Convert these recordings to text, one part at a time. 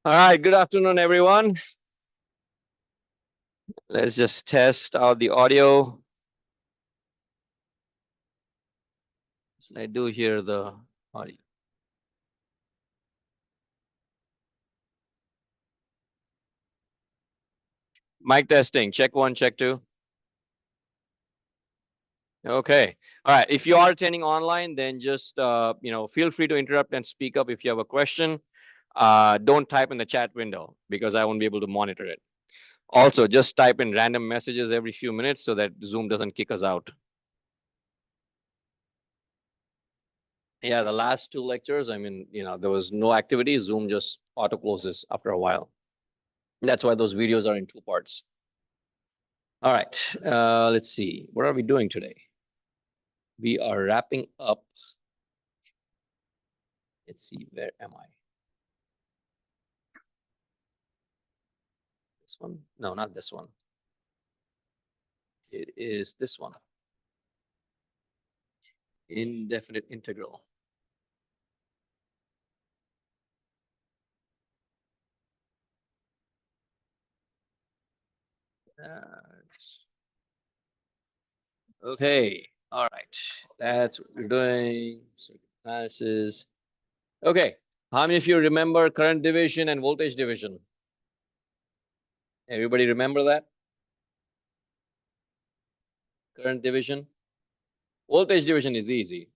All right, good afternoon, everyone. Let's just test out the audio. I do hear the audio. Mic testing, check one, check two. Okay. All right. If you are attending online, then just feel free to interrupt and speak up if you have a question. Don't type in the chat window because I won't be able to monitor it. Also, just type in random messages every few minutes so that Zoom doesn't kick us out. Yeah, the last two lectures, I mean, there was no activity. Zoom just auto closes after a while. That's why those videos are in two parts. All right, let's see. What are we doing today? We are wrapping up. Let's see, where am I? This one? No, not this one. It is this one. Indefinite integral. Okay, all right. That's what we're doing. Circuit analysis. Okay, how many of you remember current division and voltage division? Everybody remember that? Current division? Voltage division is easy.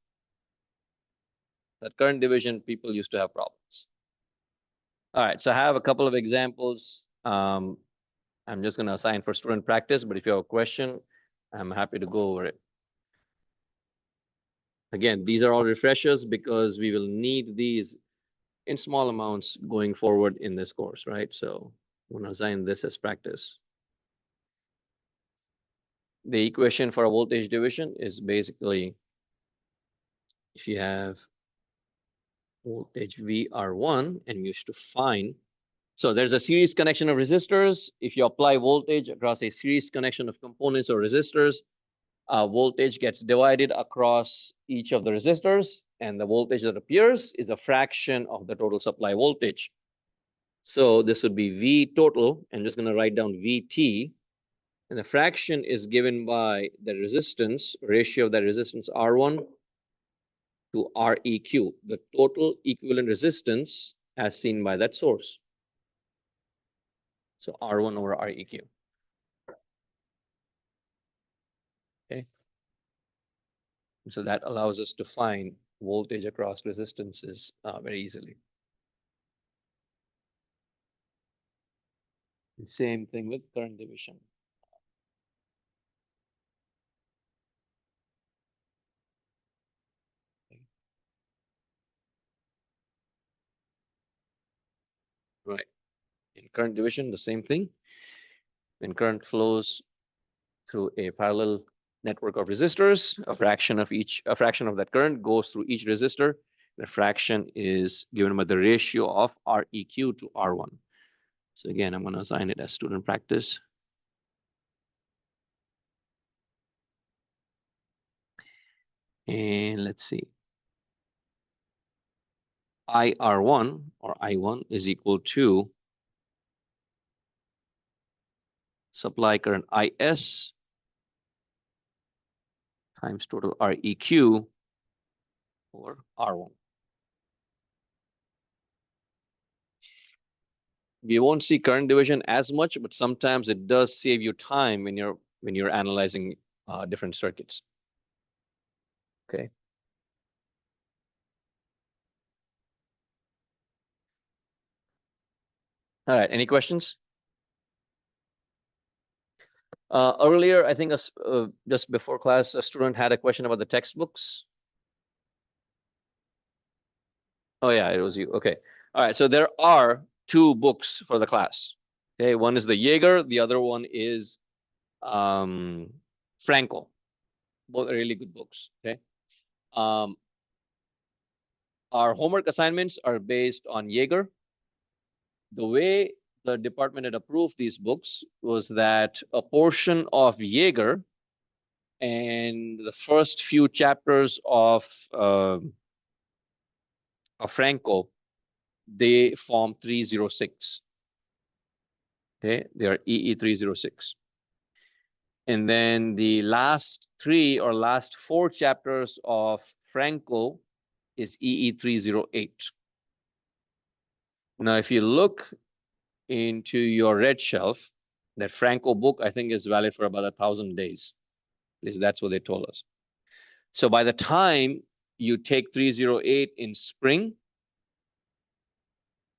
That current division, people used to have problems. All right, so I have a couple of examples. I'm just going to assign for student practice, but if you have a question, I'm happy to go over it. Again, these are all refreshers because we will need these in small amounts going forward in this course, right? So I'm going to assign this as practice. The equation for a voltage division is basically if you have voltage VR1 and you used to find, so there's a series connection of resistors. If you apply voltage across a series connection of components or resistors, voltage gets divided across each of the resistors, and the voltage that appears is a fraction of the total supply voltage. So this would be V total. I'm just going to write down VT, and the fraction is given by the resistance ratio of that resistance R1 to Req, the total equivalent resistance as seen by that source. So R1 over Req. Okay. So that allows us to find voltage across resistances very easily. Same thing with current division. Right. In current division, the same thing. When current flows through a parallel network of resistors, a fraction of that current goes through each resistor. The fraction is given by the ratio of Req to R1. So again, I'm going to assign it as student practice. And let's see. IR1 or I1 is equal to supply current IS times total Req over R1. We won't see current division as much, but sometimes it does save you time when you're analyzing different circuits. Okay. All right. Any questions? Earlier, I think just before class, a student had a question about the textbooks. Oh yeah, it was you. Okay. All right. So there are two books for the class. Okay. One is the Jaeger. The other one is Frankel. Both are really good books. Okay. Our homework assignments are based on Jaeger. The way the department had approved these books was that a portion of Jaeger and the first few chapters of Franco they form 306. Okay, they are EE306. And then the last 3 or last 4 chapters of Franco is EE308. Now, if you look into your red shelf, that Franco book, I think, is valid for about 1,000 days. At least that's what they told us. So by the time you take 308 in spring,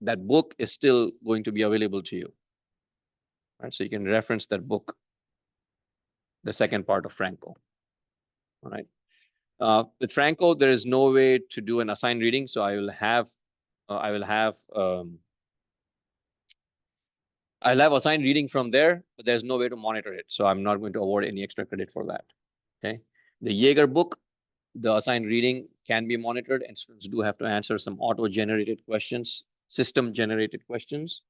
that book is still going to be available to you. Right? So you can reference that book, the second part of Franco. All right. With Franco, there is no way to do an assigned reading, so I'll have assigned reading from there, but there's no way to monitor it, so I'm not going to award any extra credit for that. Okay. The Jaeger book, the assigned reading can be monitored, and students do have to answer some auto-generated questions, system-generated questions,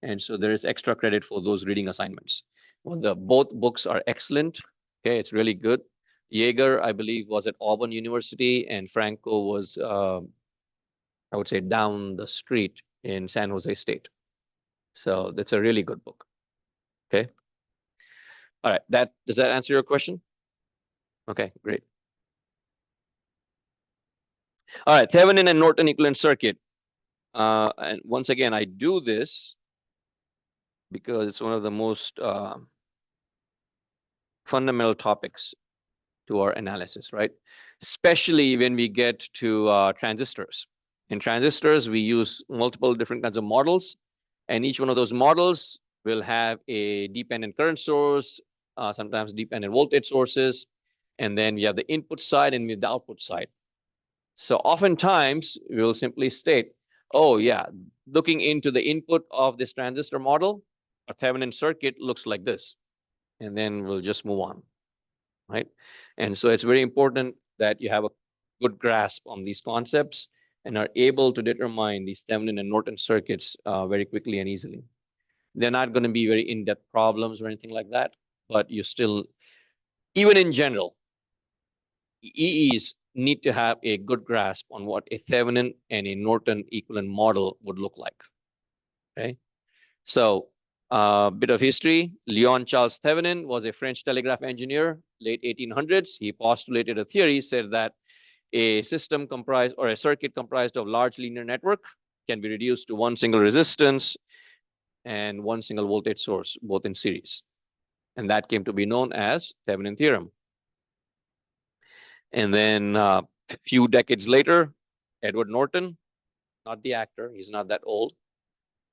and so there is extra credit for those reading assignments. Well, both books are excellent. Okay, it's really good. Jaeger, I believe, was at Auburn University, and Franco was, I would say, down the street in San Jose State. So that's a really good book. Okay. All right. Does that answer your question? Okay, great. All right, Thevenin and Norton equivalent circuit. And once again, I do this because it's one of the most fundamental topics to our analysis, right? Especially when we get to transistors. In transistors, we use multiple different kinds of models, and each one of those models will have a dependent current source, sometimes dependent voltage sources, and then we have the input side and we have the output side. So oftentimes, we'll simply state, oh yeah, looking into the input of this transistor model, a Thevenin circuit looks like this, and then we'll just move on, right? And so it's very important that you have a good grasp on these concepts and are able to determine these Thevenin and Norton circuits very quickly and easily. They're not going to be very in-depth problems or anything like that, but you still, even in general, EEs need to have a good grasp on what a Thevenin and a Norton equivalent model would look like. Okay, so a bit of history. Leon Charles Thevenin was a French telegraph engineer, late 1800s. He postulated a theory, said that a system comprised or a circuit comprised of large linear network can be reduced to one single resistance and one single voltage source, both in series. And that came to be known as Thevenin theorem. And then a few decades later, Edward Norton, not the actor, he's not that old.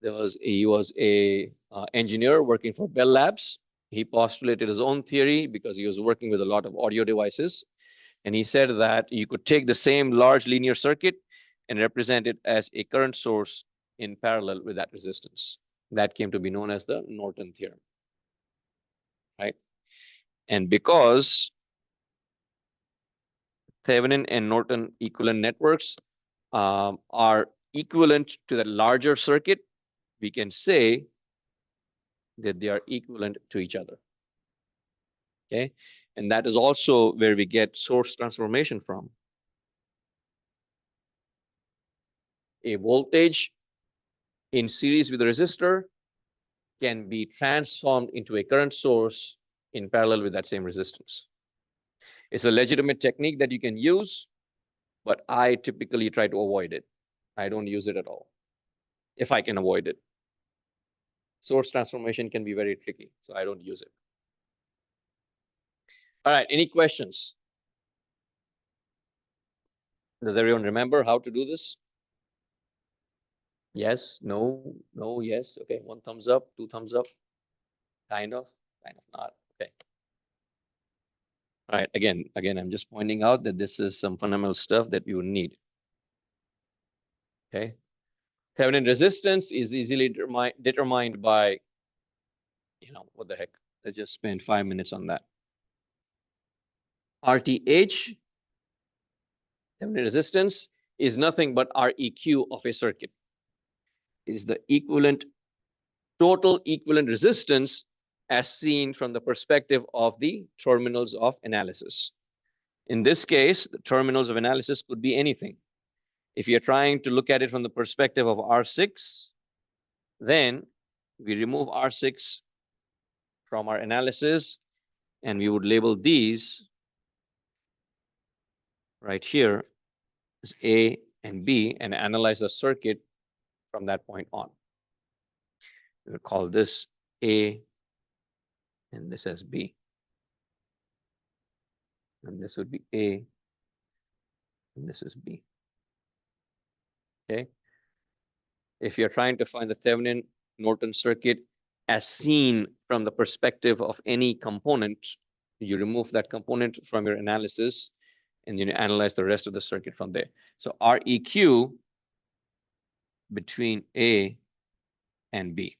He was a engineer working for Bell Labs. He postulated his own theory because he was working with a lot of audio devices. And he said that you could take the same large linear circuit and represent it as a current source in parallel with that resistance. That came to be known as the Norton theorem, right? And because Thevenin and Norton equivalent networks are equivalent to the larger circuit, we can say that they are equivalent to each other. Okay, and that is also where we get source transformation from. A voltage in series with a resistor can be transformed into a current source in parallel with that same resistance. It's a legitimate technique that you can use, but I typically try to avoid it. I don't use it at all, if I can avoid it. Source transformation can be very tricky, so I don't use it. All right, any questions? Does everyone remember how to do this? Yes, no, no, yes. Okay, 1 thumbs up, 2 thumbs up. Kind of not. Okay. All right, again, I'm just pointing out that this is some fundamental stuff that you would need. Okay. Thevenin resistance is easily determined by, what the heck? Let's just spend 5 minutes on that. RTH, Thevenin resistance, is nothing but Req of a circuit. It is the total equivalent resistance as seen from the perspective of the terminals of analysis. In this case, the terminals of analysis could be anything. If you're trying to look at it from the perspective of R6, then we remove R6 from our analysis, and we would label these right here as A and B and analyze the circuit from that point on. We'll call this A and this as B. And this would be A and this is B. Okay. If you're trying to find the Thevenin Norton circuit as seen from the perspective of any component, you remove that component from your analysis and you analyze the rest of the circuit from there. So REQ between A and B.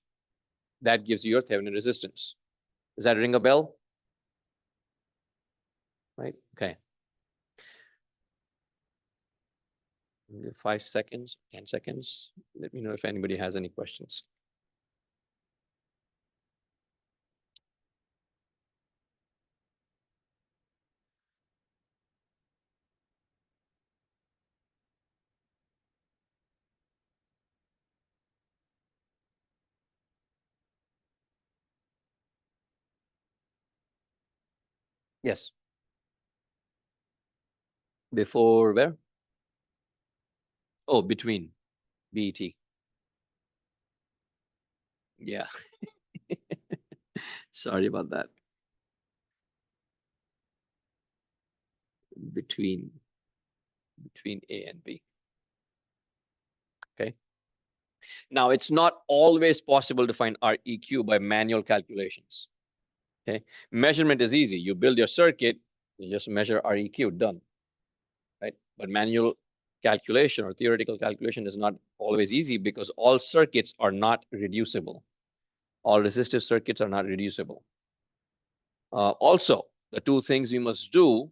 That gives you your Thevenin resistance. Does that ring a bell? Right? Okay. 5 seconds, 10 seconds. Let me know if anybody has any questions. Yes. Before where? Oh, between BET. Yeah. Sorry about that. Between A and B. Okay. Now, it's not always possible to find REQ by manual calculations. Okay. Measurement is easy. You build your circuit, you just measure REQ, done. Right. But manual calculation or theoretical calculation is not always easy because all circuits are not reducible. All resistive circuits are not reducible. Also, the two things we must do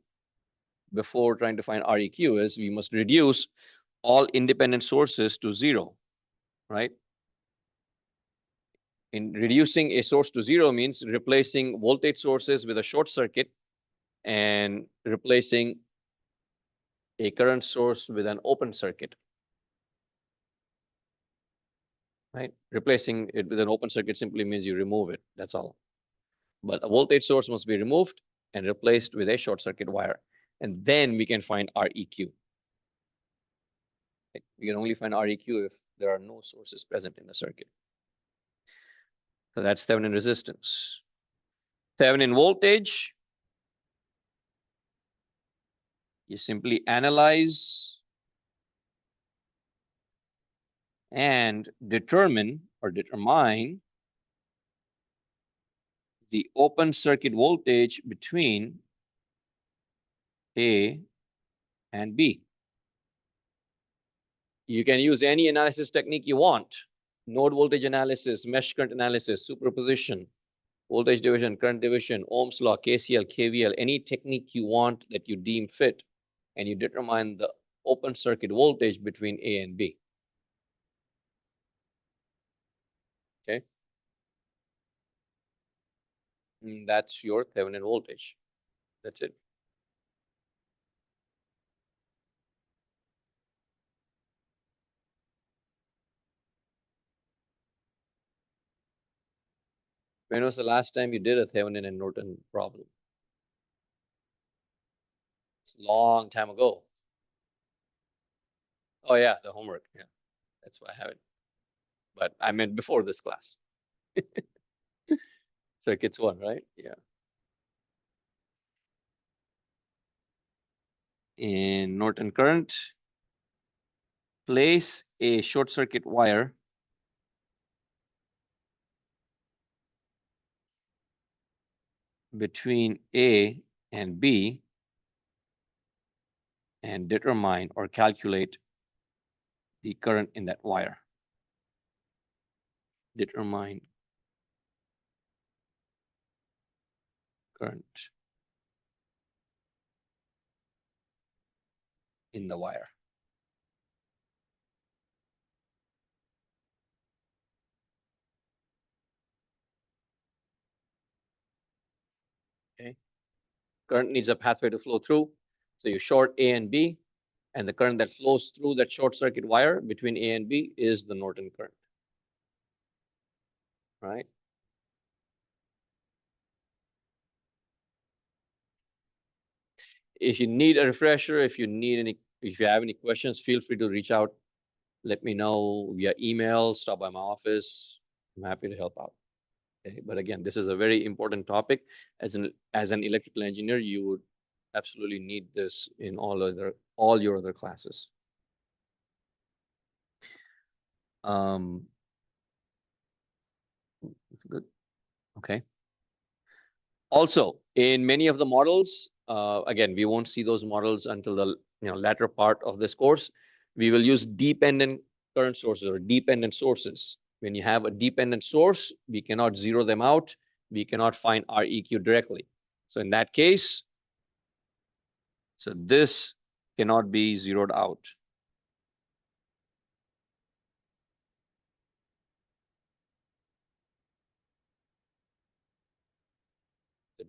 before trying to find REQ is we must reduce all independent sources to 0, right? In reducing a source to 0 means replacing voltage sources with a short circuit and replacing a current source with an open circuit, right? Replacing it with an open circuit simply means you remove it, that's all. But a voltage source must be removed and replaced with a short circuit wire. And then we can find REQ. We can only find REQ if there are no sources present in the circuit. So that's Thevenin resistance. Thevenin voltage, you simply analyze and determine the open circuit voltage between A and B. You can use any analysis technique you want. Node voltage analysis, mesh current analysis, superposition, voltage division, current division, Ohm's law, KCL, KVL, any technique you want that you deem fit, and you determine the open circuit voltage between A and B. Okay. And that's your Thevenin voltage. That's it. When was the last time you did a Thevenin and Norton problem? It's a long time ago. Oh yeah, the homework. Yeah, that's why I have it. But I meant before this class. Circuits 1, right? Yeah. In Norton current, place a short circuit wire between A and B and determine or calculate the current in that wire. Determine current in the wire. Okay. Current needs a pathway to flow through. So you short A and B, And the current that flows through that short circuit wire between A and B is the Norton current, right? If you need a refresher, if you have any questions, feel free to reach out. Let me know via email, stop by my office. I'm happy to help out. Okay. But again, this is a very important topic. As an electrical engineer, you would absolutely need this in all your other classes. Good. Okay. Also, in many of the models, again, we won't see those models until the latter part of this course. We will use dependent current sources or dependent sources. When you have a dependent source, we cannot zero them out. We cannot find Req directly. So in that case, so this cannot be zeroed out. The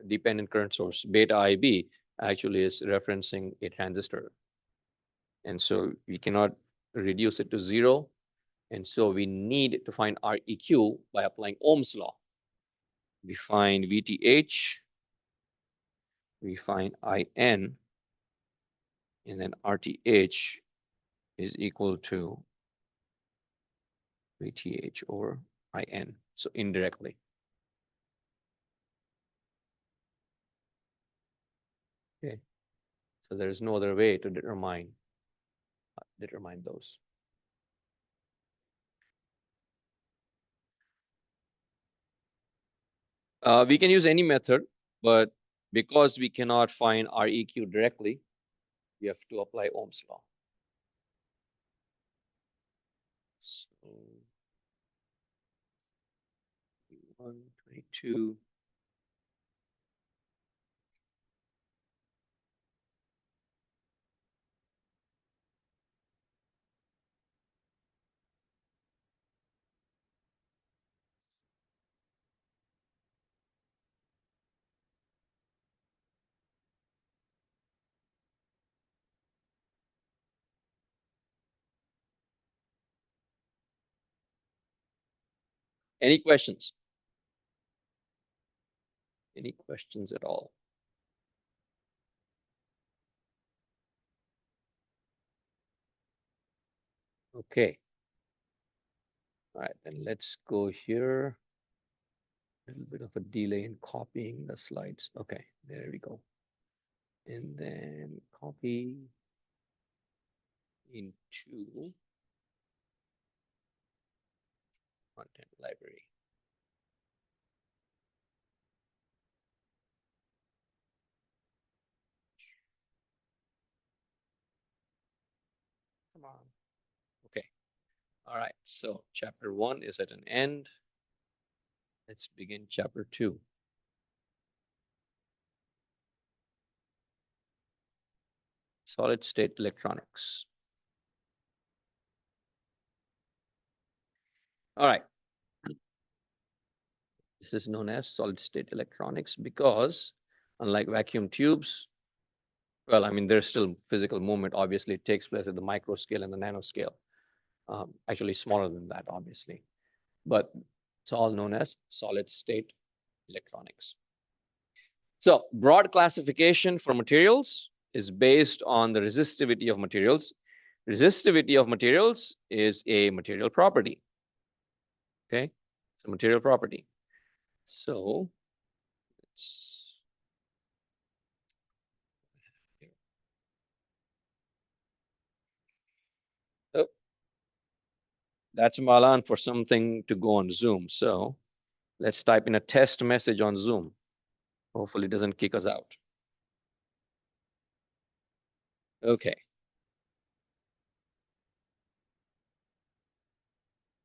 dependent current source, beta IB, actually is referencing a transistor. And so we cannot reduce it to zero. And so we need to find Req by applying Ohm's law. We find VTH, we find IN, and then RTH is equal to VTH over IN. So indirectly. Okay. So there is no other way to determine those. We can use any method, but because we cannot find Req directly, we have to apply Ohm's law. So 122. Any questions? Any questions at all? Okay. All right, then let's go here. A little bit of a delay in copying the slides. Okay, there we go. And then copy into content library. Come on. Okay. All right. So chapter 1 is at an end. Let's begin chapter 2. Solid state electronics. All right. This is known as solid state electronics because unlike vacuum tubes, well, I mean, there's still physical movement. Obviously, it takes place at the micro scale and the nanoscale. Actually smaller than that, obviously. But it's all known as solid state electronics. So broad classification for materials is based on the resistivity of materials. Resistivity of materials is a material property. Okay, it's a material property. So let's oh, that's Malan for something to go on Zoom. So let's type in a test message on Zoom. Hopefully it doesn't kick us out. Okay.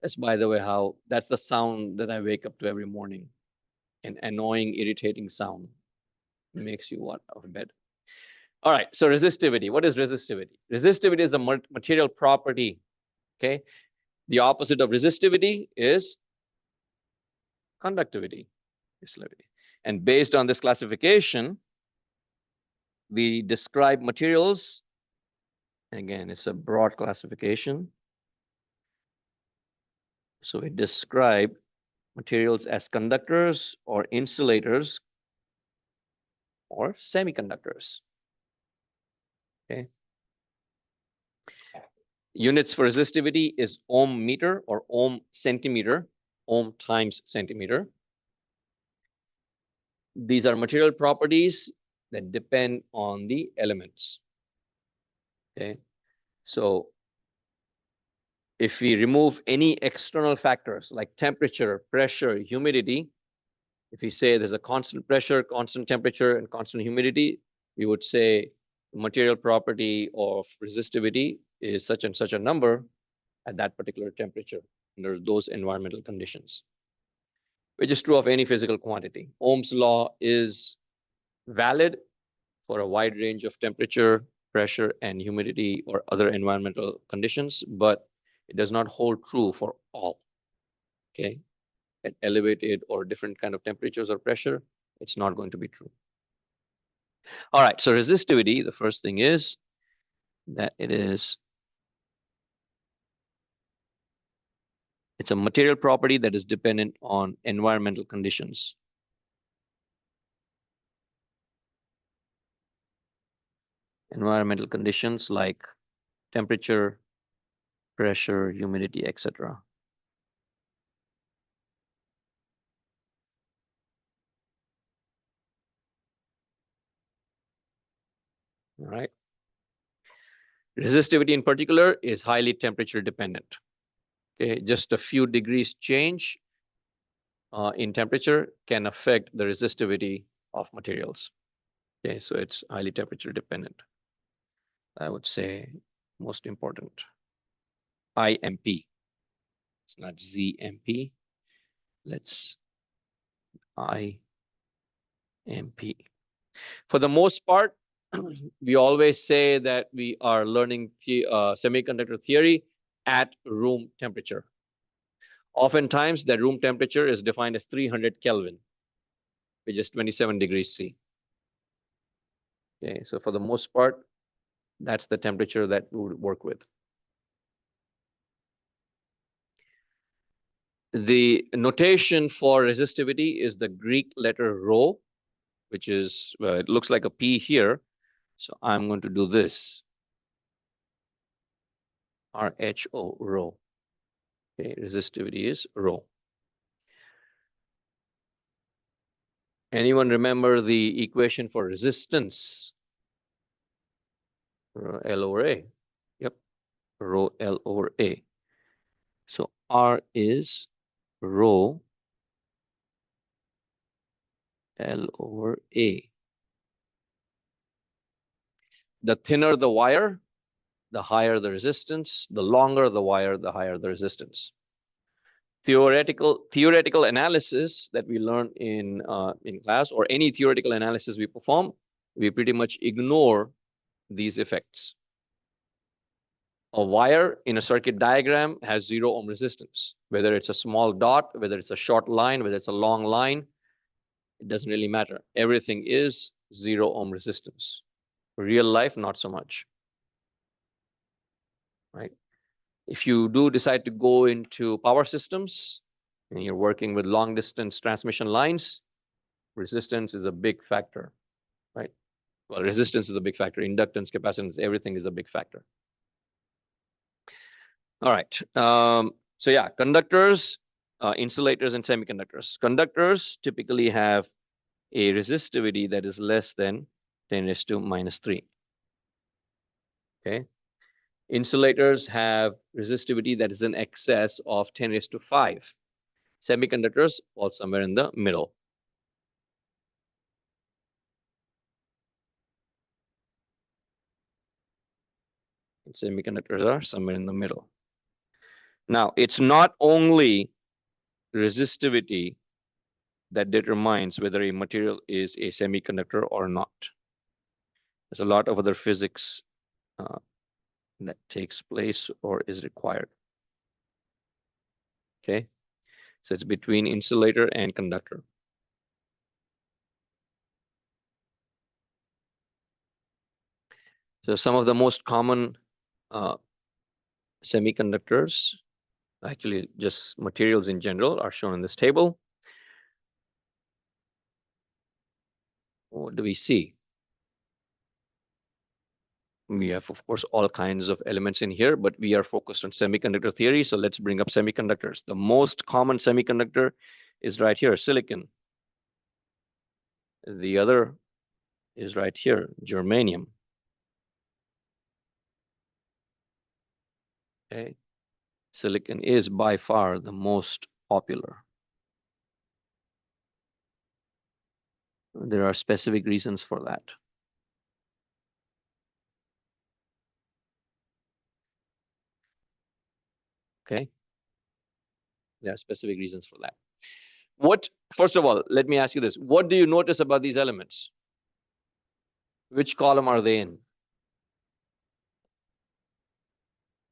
That's, by the way, how that's the sound that I wake up to every morning. An annoying, irritating sound. It makes you what out of bed. All right, so resistivity. What is resistivity? Resistivity is the material property. Okay. The opposite of resistivity is conductivity. And based on this classification, we describe materials Again, it's a broad classification. So we describe materials as conductors or insulators or semiconductors. Okay. Units for resistivity is ohm meter or ohm centimeter, ohm times centimeter. These are material properties that depend on the elements. Okay. So if we remove any external factors like temperature, pressure, humidity, if we say there's a constant pressure, constant temperature, and constant humidity, we would say material property of resistivity is such and such a number at that particular temperature under those environmental conditions, which is true of any physical quantity. Ohm's law is valid for a wide range of temperature, pressure, and humidity or other environmental conditions, but it does not hold true for all. Okay, at elevated or different kind of temperatures or pressure, it's not going to be true. All right, so resistivity, the first thing is that it's a material property that is dependent on environmental conditions. Environmental conditions like temperature, pressure, humidity, etc. All right. Resistivity in particular is highly temperature dependent. Okay, just a few degrees change in temperature can affect the resistivity of materials. Okay, so it's highly temperature dependent. I would say most important. IMP. It's not ZMP. Let's IMP. For the most part, we always say that we are learning semiconductor theory at room temperature. Oftentimes, the room temperature is defined as 300 Kelvin, which is 27 degrees C. Okay, so for the most part, that's the temperature that we would work with. The notation for resistivity is the Greek letter rho, which is, well, it looks like a P here. So I'm going to do this. RHO, rho. Okay, resistivity is rho. Anyone remember the equation for resistance? L over A. Yep, rho L over A. So R is rho L over A. The thinner the wire, the higher the resistance. The longer the wire, the higher the resistance. Theoretical analysis that we learn in class, or any theoretical analysis we perform, we pretty much ignore these effects. A wire in a circuit diagram has 0 ohm resistance, whether it's a small dot, whether it's a short line, whether it's a long line, it doesn't really matter. Everything is 0 ohm resistance. Real life, not so much. Right? If you do decide to go into power systems and you're working with long distance transmission lines, resistance is a big factor, right? Well, resistance is a big factor. Inductance, capacitance, everything is a big factor. All right. So yeah, conductors, insulators, and semiconductors. Conductors typically have a resistivity that is less than 10 raised to minus 3. Okay. Insulators have resistivity that is in excess of 10 raised to 5. Semiconductors fall somewhere in the middle. And semiconductors are somewhere in the middle. Now, it's not only resistivity that determines whether a material is a semiconductor or not. There's a lot of other physics that takes place or is required. Okay, so it's between insulator and conductor. So some of the most common semiconductors, actually just materials in general, are shown in this table. What do we see? We have, of course, all kinds of elements in here, but we are focused on semiconductor theory. So let's bring up semiconductors. The most common semiconductor is right here, silicon. The other is right here, germanium. Okay. Silicon is by far the most popular. There are specific reasons for that. Okay. There are specific reasons for that. First of all, let me ask you this. What do you notice about these elements? Which column are they in?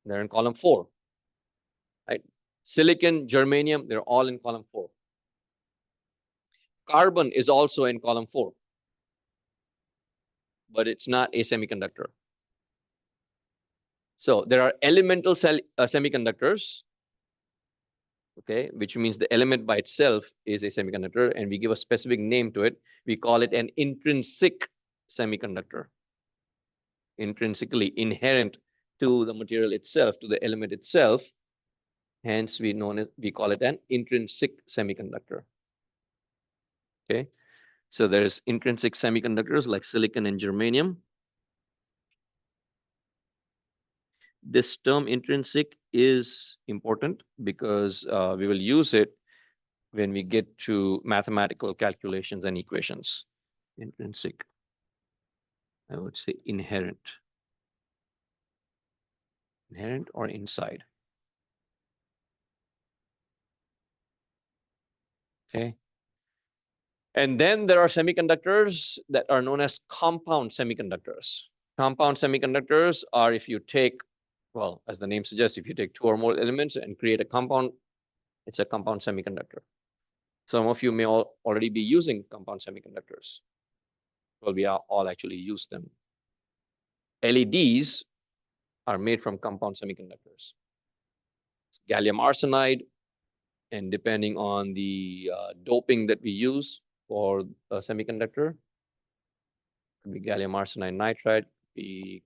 They're in column 4. Right? Silicon, germanium, they're all in column 4. Carbon is also in column 4, but it's not a semiconductor. So there are elemental semiconductors, okay, which means the element by itself is a semiconductor, and we give a specific name to it. We call it an intrinsic semiconductor. Intrinsically inherent to the material itself, to the element itself. Hence, we call it an intrinsic semiconductor. Okay, so there's intrinsic semiconductors like silicon and germanium. This term intrinsic is important because we will use it when we get to mathematical calculations and equations. Intrinsic, I would say inherent. Inherent or inside. Okay. And then there are semiconductors that are known as compound semiconductors. Compound semiconductors are if you take, well, as the name suggests, if you take 2 or more elements and create a compound, it's a compound semiconductor. Some of you may already be using compound semiconductors. Well, we all actually use them. LEDs are made from compound semiconductors. Gallium arsenide, and depending on the doping that we use for a semiconductor, could be gallium arsenide nitride,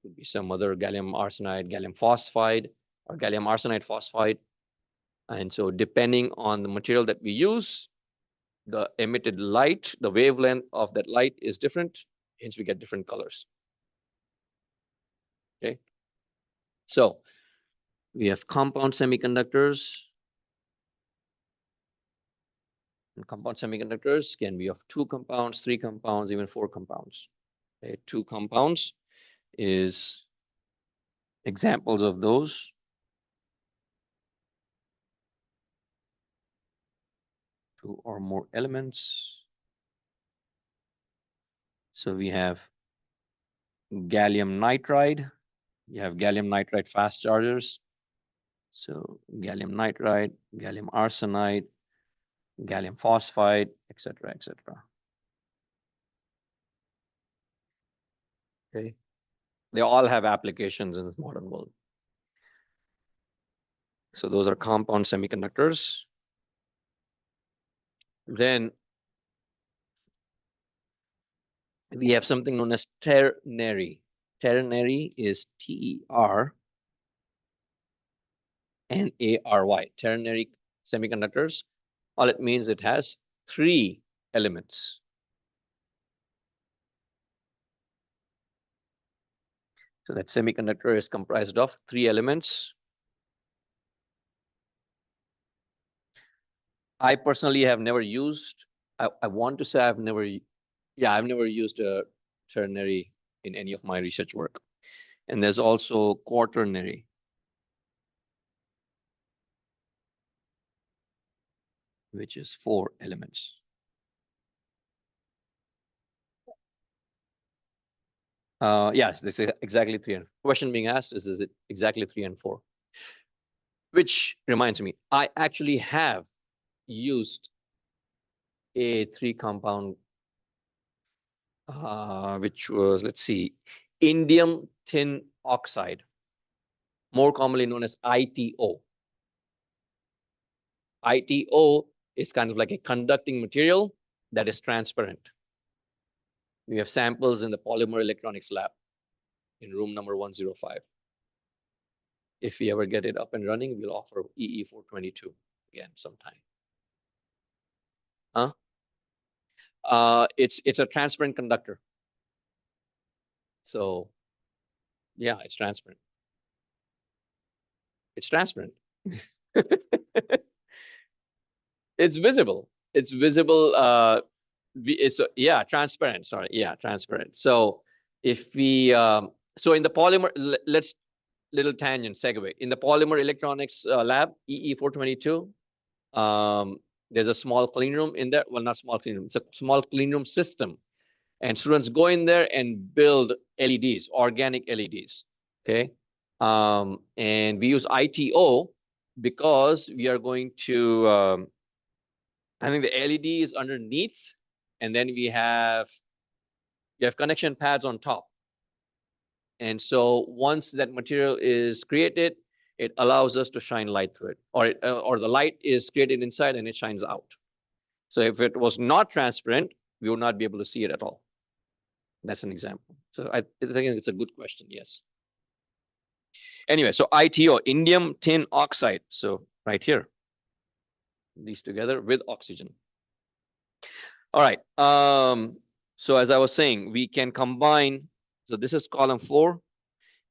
could be some other gallium arsenide, gallium phosphide, or gallium arsenide phosphide. And so depending on the material that we use, the emitted light, the wavelength of that light is different, hence we get different colors. Okay. So we have compound semiconductors. And compound semiconductors can be of 2 compounds, 3 compounds, even 4 compounds. Okay. 2 compounds is examples of those. 2 or more elements. So we have gallium nitride. You have gallium nitride fast chargers. So gallium nitride, gallium arsenide, gallium phosphide, etc., etc. Okay. They all have applications in this modern world. So those are compound semiconductors. Then we have something known as ternary. Ternary is TERNARY. Ternary semiconductors. All it means it has 3 elements. So that semiconductor is comprised of 3 elements. I personally have never used, I want to say I've never used a ternary in any of my research work. And there's also quaternary. Which is 4 elements. Yes, this is exactly 3 and 4. Question being asked is it exactly 3 and 4? Which reminds me, I actually have used a 3 compound, which was, let's see, indium tin oxide. more commonly known as ITO. ITO is kind of like a conducting material that is transparent. We have samples in the polymer electronics lab in room number 105. If we ever get it up and running, we'll offer EE422 again sometime. It's a transparent conductor. So yeah, it's transparent. It's transparent. It's visible. It's visible. So yeah, transparent. Sorry, yeah, transparent. So if we so in the polymer, let's little tangent segue. In the polymer electronics lab, EE422, there's a small clean room in there. Well, not small clean room. It's a small clean room system. And students go in there and build LEDs, organic LEDs. Okay. And we use ITO because we are going to, I think the LED is underneath, and then you have connection pads on top. And so once that material is created, it allows us to shine light through it, or the light is created inside and it shines out. So if it was not transparent, we would not be able to see it at all. That's an example. So I think it's a good question. Yes. Anyway, so ITO, indium tin oxide. So right here, these together with oxygen. All right. So as I was saying, we can combine. So this is column 4.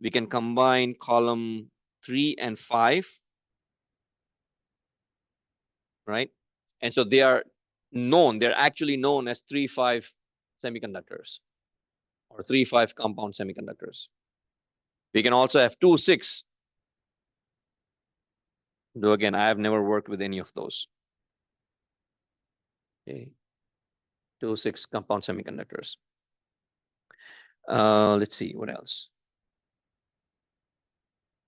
We can combine column 3 and 5. Right. And so they are known. They're actually known as 3-5 semiconductors or 3-5 compound semiconductors. We can also have 2-6. Though again, I have never worked with any of those. Okay. 2-6 compound semiconductors. Let's see what else.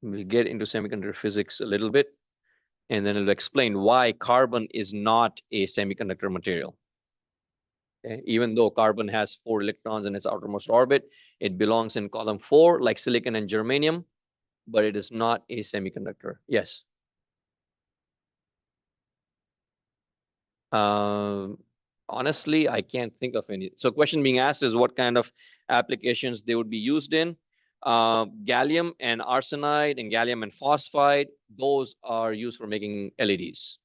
We'll get into semiconductor physics a little bit, and then it'll explain why carbon is not a semiconductor material. Okay. Even though carbon has 4 electrons in its outermost orbit, it belongs in column 4 like silicon and germanium, but it is not a semiconductor. Yes. Honestly, I can't think of any. So question being asked is what kind of applications they would be used in. Gallium and arsenide and gallium and phosphide, those are used for making LEDs.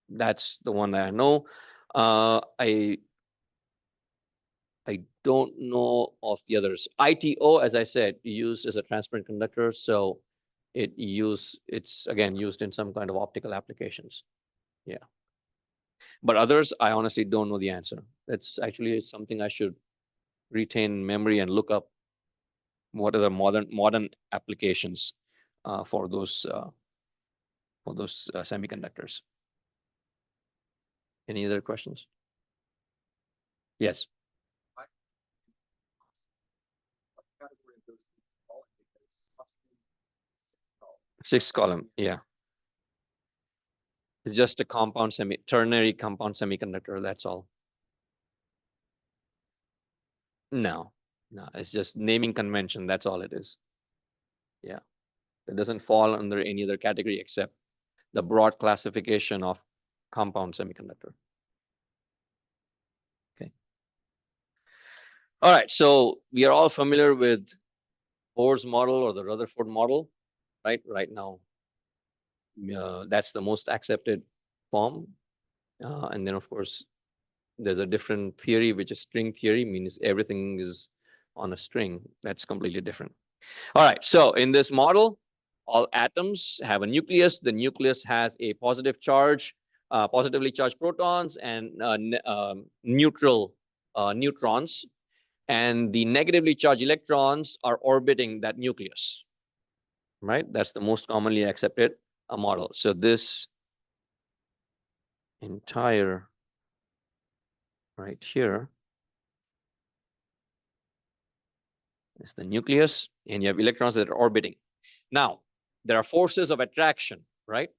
That's the one that I know. I don't know of the others. ITO, as I said, used as a transparent conductor, so it's again used in some kind of optical applications. Yeah. But others, I honestly don't know the answer. That's actually something I should retain in memory and look up. What are the modern applications for those semiconductors? Any other questions? Yes. 6th column, yeah. It's just a ternary compound semiconductor, that's all. No, it's just naming convention, that's all it is. Yeah, it doesn't fall under any other category except the broad classification of compound semiconductor. Okay. All right, so we are all familiar with Bohr's model or the Rutherford model, right? Right now, that's the most accepted form. And then, of course, there's a different theory, which is string theory, means everything is on a string. That's completely different. All right, so in this model, all atoms have a nucleus. The nucleus has a positive charge, positively charged protons, and neutral neutrons. And the negatively charged electrons are orbiting that nucleus. Right? That's the most commonly accepted model. So this entire right here is the nucleus, and you have electrons that are orbiting. Now, there are forces of attraction, right?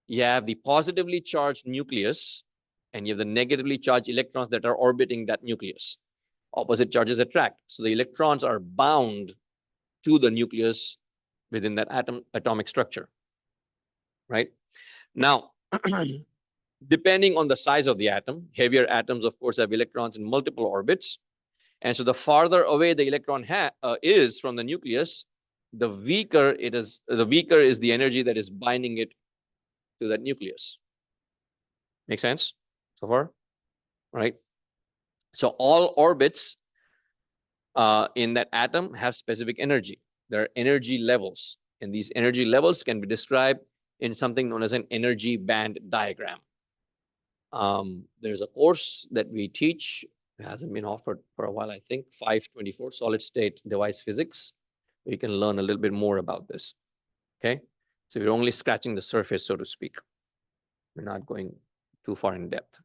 You have the positively charged nucleus, and you have the negatively charged electrons that are orbiting that nucleus. Opposite charges attract. So the electrons are bound to the nucleus within that atomic structure, right? Now, depending on the size of the atom, heavier atoms, of course, have electrons in multiple orbits. And so the farther away the electron is from the nucleus, the weaker it is. The weaker is the energy that is binding it to that nucleus. Make sense so far, right? So all orbits in that atom have specific energy. There are energy levels, and these energy levels can be described in something known as an energy band diagram. There's a course that we teach. It hasn't been offered for a while, I think, 524 solid state device physics. You can learn a little bit more about this. Okay, so we're only scratching the surface, so to speak. We're not going too far in depth.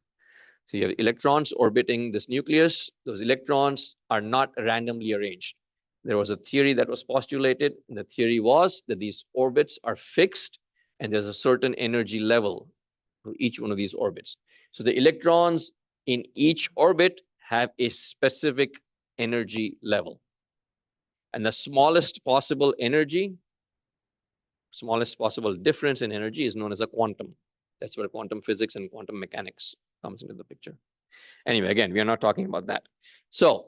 So you have electrons orbiting this nucleus. Those electrons are not randomly arranged. There was a theory that was postulated, and the theory was that these orbits are fixed, and there's a certain energy level for each one of these orbits. So the electrons in each orbit have a specific energy level. And the smallest possible energy, smallest possible difference in energy is known as a quantum. That's where quantum physics and quantum mechanics comes into the picture. Anyway, again, we are not talking about that. So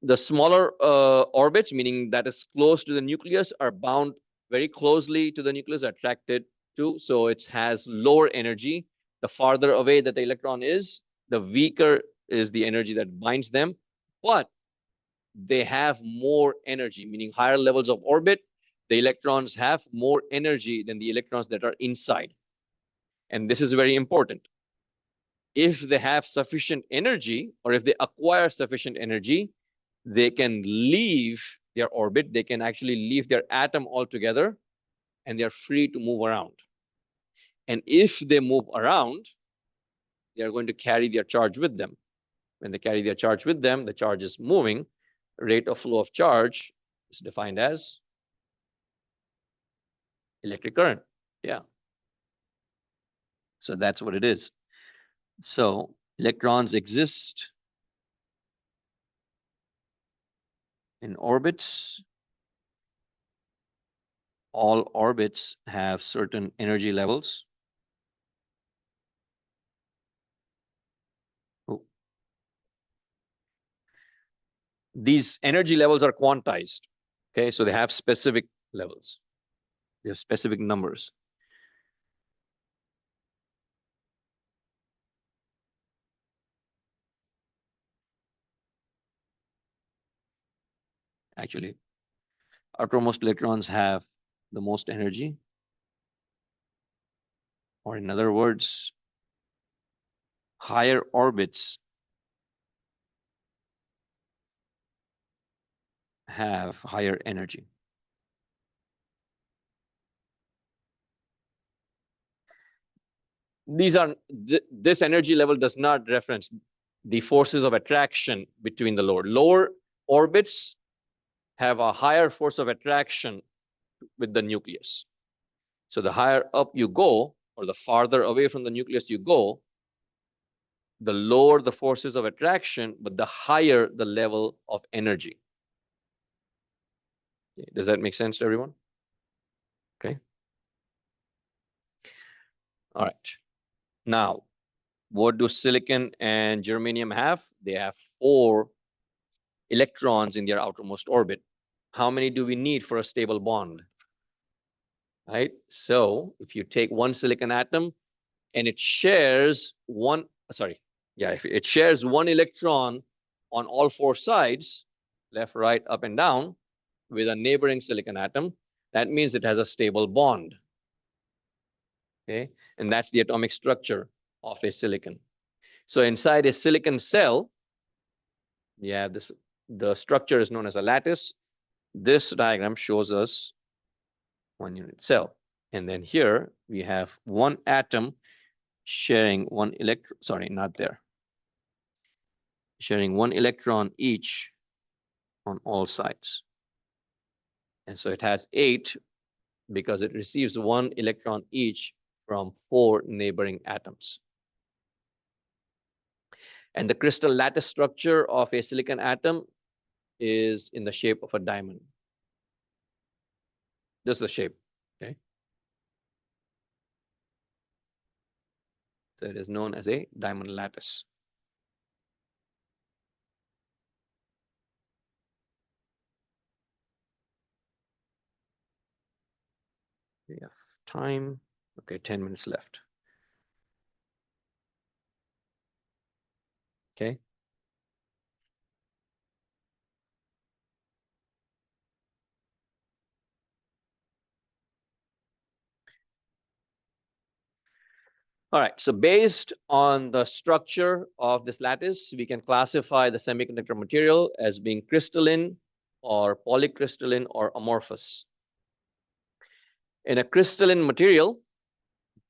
the smaller orbits, meaning that is close to the nucleus, are bound very closely to the nucleus, attracted to. So it has lower energy. The farther away that the electron is, the weaker is the energy that binds them. But they have more energy, meaning higher levels of orbit. The electrons have more energy than the electrons that are inside. And this is very important. If they have sufficient energy, or if they acquire sufficient energy, they can leave their orbit. They can actually leave their atom altogether, and they're free to move around. And if they move around, they're going to carry their charge with them. When they carry their charge with them, the charge is moving. Rate of flow of charge is defined as electric current. Yeah. So that's what it is. So electrons exist in orbits. All orbits have certain energy levels. These energy levels are quantized. Okay, so they have specific levels. They have specific numbers. Actually, outermost electrons have the most energy. Or in other words, higher orbits have higher energy. This energy level does not reference the forces of attraction between the lower orbits have a higher force of attraction with the nucleus. So the higher up you go, or the farther away from the nucleus you go, the lower the forces of attraction, but the higher the level of energy. Okay. Does that make sense to everyone? Okay. All right. Now, what do silicon and germanium have? They have 4 electrons in their outermost orbit. How many do we need for a stable bond? Right? So if you take one silicon atom and it shares if it shares one electron on all 4 sides, left, right, up, and down, with a neighboring silicon atom, that means it has a stable bond. Okay, and that's the atomic structure of a silicon. So inside a silicon cell, the structure is known as a lattice. This diagram shows us one unit cell. And then here we have one atom sharing one electron, sharing one electron each on all sides. And so it has 8 because it receives one electron each from 4 neighboring atoms. And the crystal lattice structure of a silicon atom is in the shape of a diamond. This is the shape. Okay. So it is known as a diamond lattice. We have time. Okay, 10 minutes left. Okay. All right, so based on the structure of this lattice, we can classify the semiconductor material as being crystalline or polycrystalline or amorphous. In a crystalline material,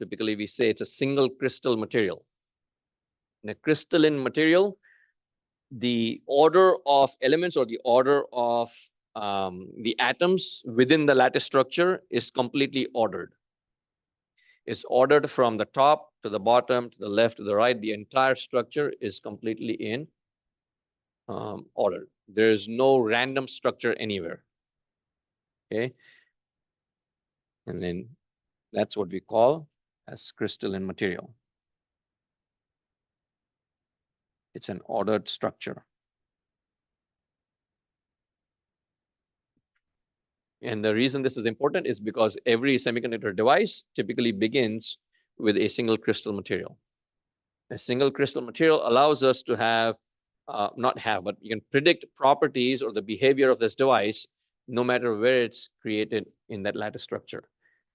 typically we say it's a single crystal material. In a crystalline material, the order of elements or the order of the atoms within the lattice structure is completely ordered. It's ordered from the top to the bottom, to the left, to the right. The entire structure is completely in order. There is no random structure anywhere. Okay. And then that's what we call as crystalline material. It's an ordered structure. And the reason this is important is because every semiconductor device typically begins with a single crystal material. A single crystal material allows us to have, but you can predict properties or the behavior of this device no matter where it's created in that lattice structure.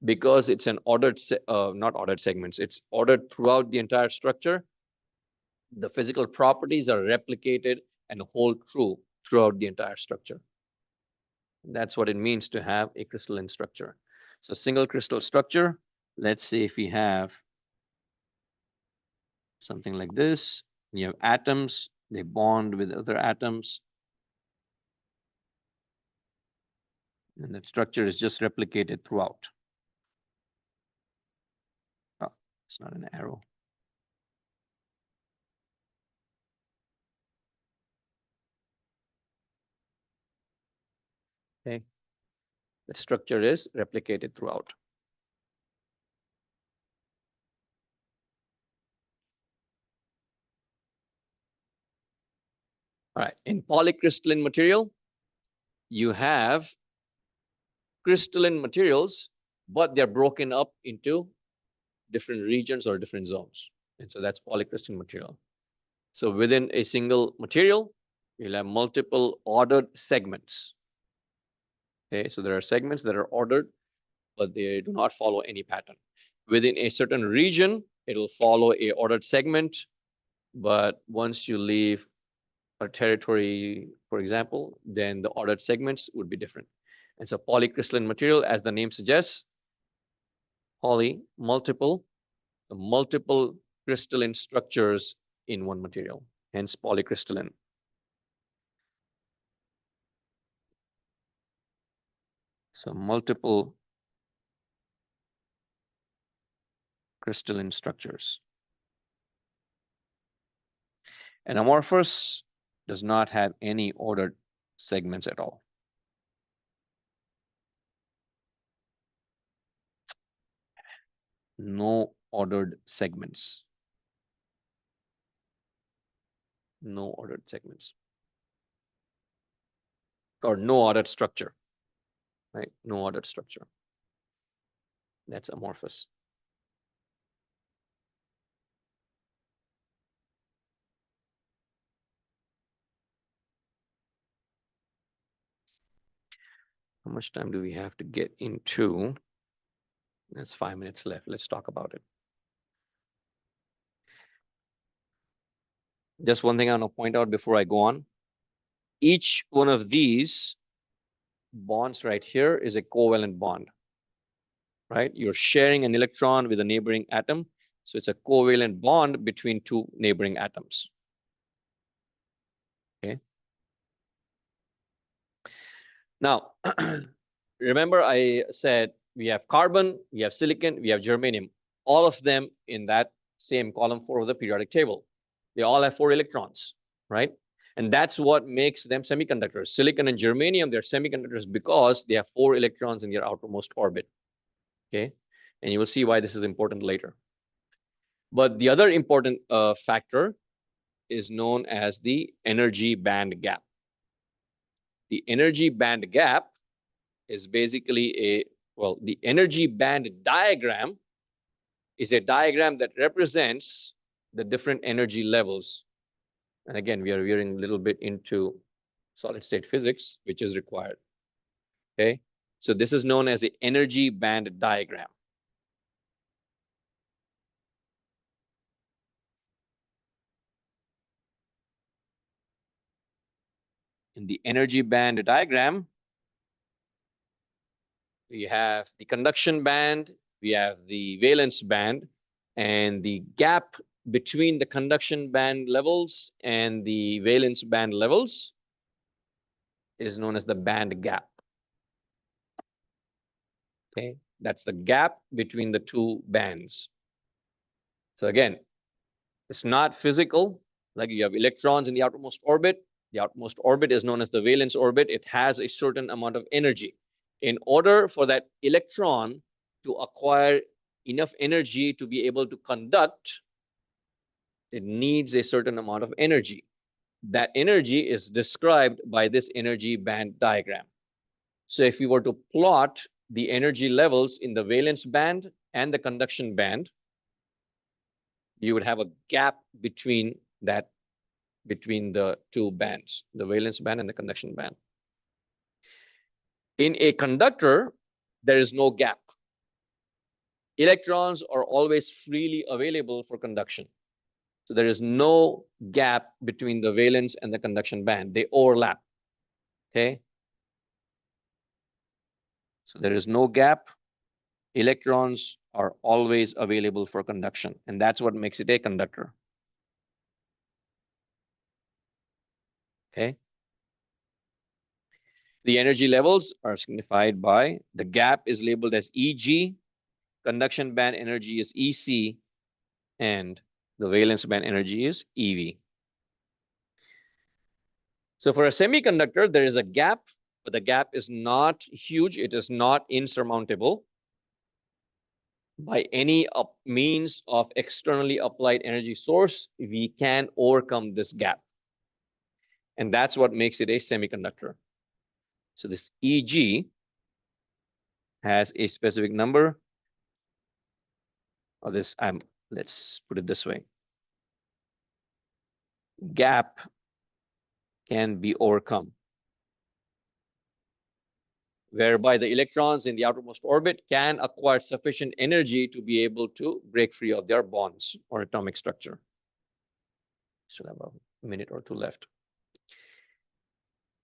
Because it's an ordered, not ordered segments, it's ordered throughout the entire structure. The physical properties are replicated and hold true throughout the entire structure. That's what it means to have a crystalline structure. So single crystal structure, let's say if we have something like this, you have atoms, they bond with other atoms. And that structure is just replicated throughout. Oh, it's not an arrow. Okay. The structure is replicated throughout. All right. In polycrystalline material, you have crystalline materials, but they're broken up into different regions or different zones. And so that's polycrystalline material. So within a single material, you'll have multiple ordered segments. Okay, so there are segments that are ordered, but they do not follow any pattern. Within a certain region, it'll follow a ordered segment, but once you leave a territory, for example, then the ordered segments would be different. And so polycrystalline material, as the name suggests, multiple crystalline structures in one material, hence polycrystalline. So multiple crystalline structures. And amorphous does not have any ordered segments at all. No ordered segments. No ordered segments. Or no ordered structure, right? No ordered structure. That's amorphous. How much time do we have to get into? That's 5 minutes left. Let's talk about it. Just one thing I want to point out before I go on. Each one of these bonds right here is a covalent bond, right? You're sharing an electron with a neighboring atom. So it's a covalent bond between two neighboring atoms. Okay. Now, remember I said we have carbon, we have silicon, we have germanium, all of them in that same column 4 of the periodic table. They all have 4 electrons, right? And that's what makes them semiconductors. Silicon and germanium, they're semiconductors because they have 4 electrons in their outermost orbit. Okay, and you will see why this is important later. But the other important factor is known as the energy band gap. The energy band gap is basically the energy band diagram is a diagram that represents the different energy levels. And again, we are veering a little bit into solid state physics, which is required. Okay, so this is known as the energy band diagram. In the energy band diagram, we have the conduction band, we have the valence band, and the gap between the conduction band levels and the valence band levels is known as the band gap. Okay, that's the gap between the two bands. So again, it's not physical, like you have electrons in the outermost orbit. The outermost orbit is known as the valence orbit. It has a certain amount of energy. In order for that electron to acquire enough energy to be able to conduct, it needs a certain amount of energy. That energy is described by this energy band diagram. So if we were to plot the energy levels in the valence band and the conduction band, you would have a gap between the two bands, the valence band and the conduction band. In a conductor, there is no gap. Electrons are always freely available for conduction. So there is no gap between the valence and the conduction band. They overlap. Okay. So there is no gap. Electrons are always available for conduction, and that's what makes it a conductor. Okay. The energy levels are signified by the gap is labeled as Eg, conduction band energy is Ec, and the valence band energy is Ev. So for a semiconductor, there is a gap, but the gap is not huge. It is not insurmountable. By any means of externally applied energy source, we can overcome this gap. And that's what makes it a semiconductor. So this Eg has a specific number. Or this, let's put it this way. Gap can be overcome, whereby the electrons in the outermost orbit can acquire sufficient energy to be able to break free of their bonds or atomic structure. Still have a minute or two left.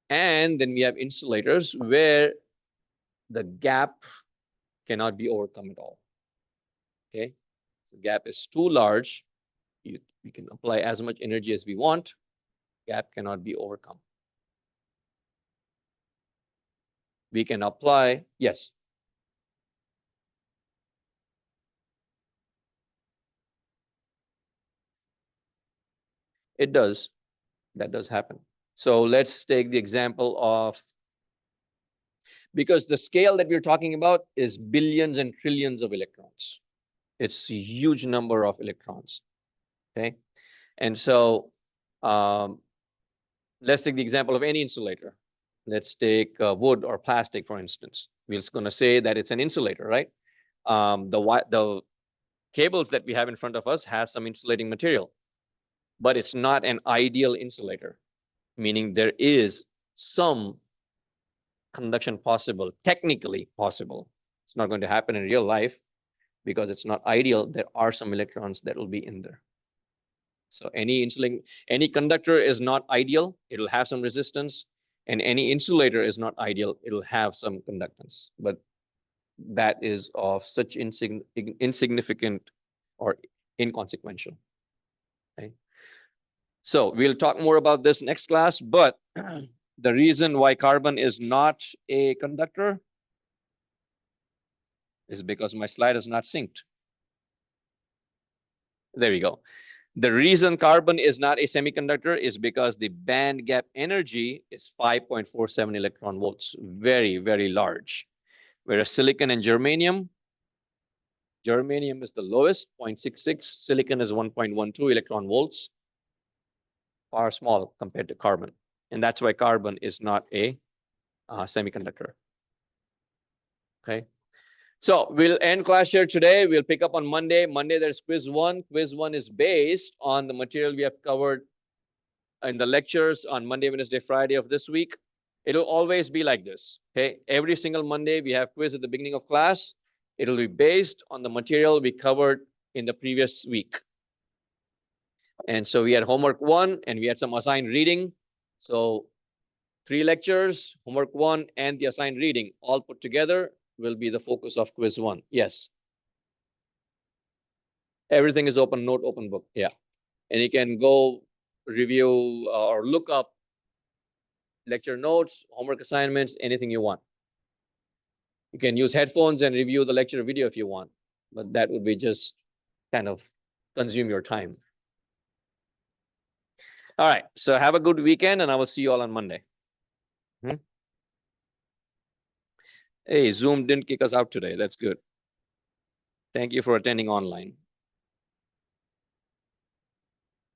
And then we have insulators where the gap cannot be overcome at all. Okay, so gap is too large. We can apply as much energy as we want. Gap cannot be overcome. We can apply, yes. It does. That does happen. So let's take the example of, because the scale that we're talking about is billions and trillions of electrons. It's a huge number of electrons. Okay. And so let's take the example of any insulator. Let's take wood or plastic, for instance. We're just going to say that it's an insulator, right? The cables that we have in front of us has some insulating material, but it's not an ideal insulator, meaning there is some conduction possible, technically possible. It's not going to happen in real life because it's not ideal. There are some electrons that will be in there. So any conductor is not ideal. It'll have some resistance, and any insulator is not ideal. It'll have some conductance, but that is of such insignificant or inconsequential. Okay. So we'll talk more about this next class, but the reason why carbon is not a conductor is because my slide is not synced. There we go. The reason carbon is not a semiconductor is because the band gap energy is 5.47 electron volts, very, very large. Whereas silicon and germanium is the lowest, 0.66. Silicon is 1.12 electron volts, far small compared to carbon. And that's why carbon is not a semiconductor. Okay. So we'll end class here today. We'll pick up on Monday. Monday, there's quiz 1. Quiz 1 is based on the material we have covered in the lectures on Monday, Wednesday, Friday of this week. It'll always be like this. Okay. Every single Monday, we have quiz at the beginning of class. It'll be based on the material we covered in the previous week. And so we had homework 1 and we had some assigned reading. So 3 lectures, homework 1 and the assigned reading all put together will be the focus of quiz 1. Yes. Everything is open note, open book. Yeah. And you can go review or look up lecture notes, homework assignments, anything you want. You can use headphones and review the lecture video if you want, but that would be just kind of consume your time. All right. So have a good weekend and I will see you all on Monday. Hey, Zoom didn't kick us out today. That's good. Thank you for attending online.